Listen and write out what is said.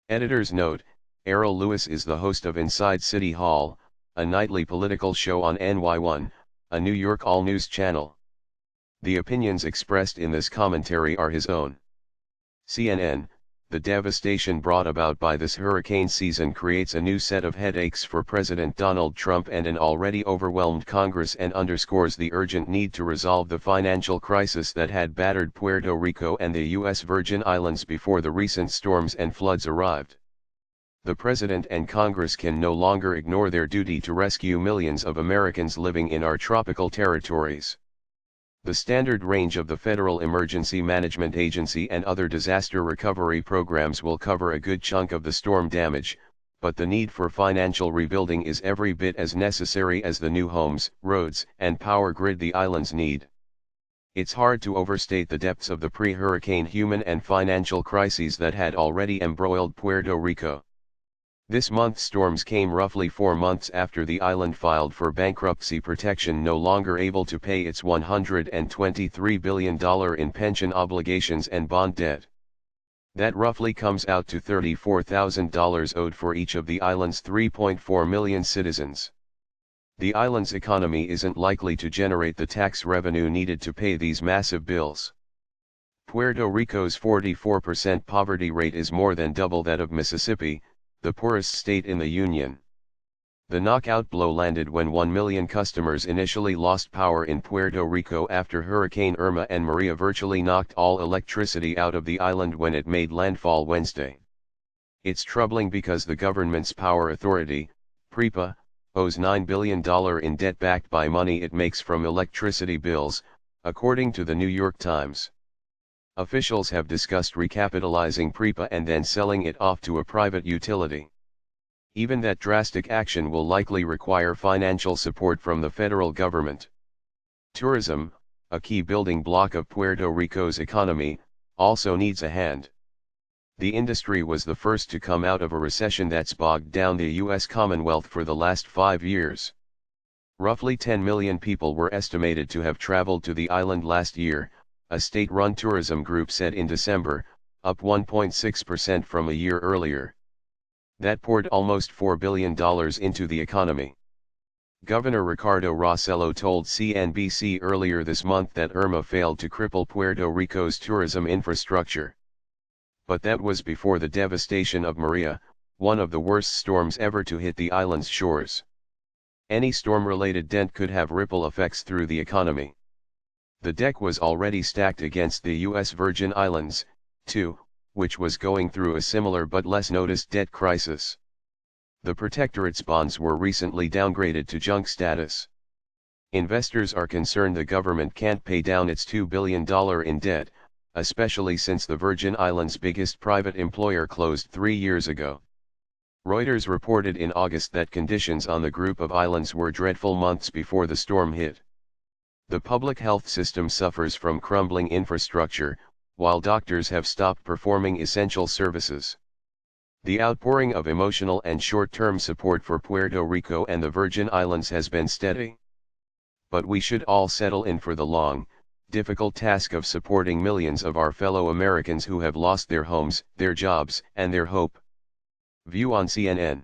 Editor's note: Errol Lewis is the host of Inside City Hall, a nightly political show on NY1, a New York all-news channel. The opinions expressed in this commentary are his own. CNN: The devastation brought about by this hurricane season creates a new set of headaches for President Donald Trump and an already overwhelmed Congress, and underscores the urgent need to resolve the financial crisis that had battered Puerto Rico and the U.S. Virgin Islands before the recent storms and floods arrived. The President and Congress can no longer ignore their duty to rescue millions of Americans living in our tropical territories. The standard range of the Federal Emergency Management Agency and other disaster recovery programs will cover a good chunk of the storm damage, but the need for financial rebuilding is every bit as necessary as the new homes, roads, and power grid the islands need. It's hard to overstate the depths of the pre-hurricane human and financial crises that had already embroiled Puerto Rico. This month's storms came roughly 4 months after the island filed for bankruptcy protection, no longer able to pay its $123 billion in pension obligations and bond debt. That roughly comes out to $34,000 owed for each of the island's 3.4 million citizens. The island's economy isn't likely to generate the tax revenue needed to pay these massive bills. Puerto Rico's 44% poverty rate is more than double that of Mississippi, the poorest state in the Union. The knockout blow landed when 1 million customers initially lost power in Puerto Rico after Hurricane Irma and Maria virtually knocked all electricity out of the island when it made landfall Wednesday. It's troubling because the government's power authority, PREPA, owes $9 billion in debt backed by money it makes from electricity bills, according to the New York Times. Officials have discussed recapitalizing PREPA and then selling it off to a private utility. Even that drastic action will likely require financial support from the federal government. Tourism, a key building block of Puerto Rico's economy, also needs a hand. The industry was the first to come out of a recession that's bogged down the U.S. Commonwealth for the last 5 years. Roughly 10 million people were estimated to have traveled to the island last year, a state-run tourism group said in December, up 1.6% from a year earlier. That poured almost $4 billion into the economy. Governor Ricardo Rossello told CNBC earlier this month that Irma failed to cripple Puerto Rico's tourism infrastructure. But that was before the devastation of Maria, one of the worst storms ever to hit the island's shores. Any storm-related dent could have ripple effects through the economy. The deck was already stacked against the U.S. Virgin Islands, too, which was going through a similar but less noticed debt crisis. The Protectorate's bonds were recently downgraded to junk status. Investors are concerned the government can't pay down its $2 billion in debt, especially since the Virgin Islands' biggest private employer closed 3 years ago. Reuters reported in August that conditions on the group of islands were dreadful months before the storm hit. The public health system suffers from crumbling infrastructure, while doctors have stopped performing essential services. The outpouring of emotional and short-term support for Puerto Rico and the Virgin Islands has been steady. But we should all settle in for the long, difficult task of supporting millions of our fellow Americans who have lost their homes, their jobs, and their hope. View on CNN.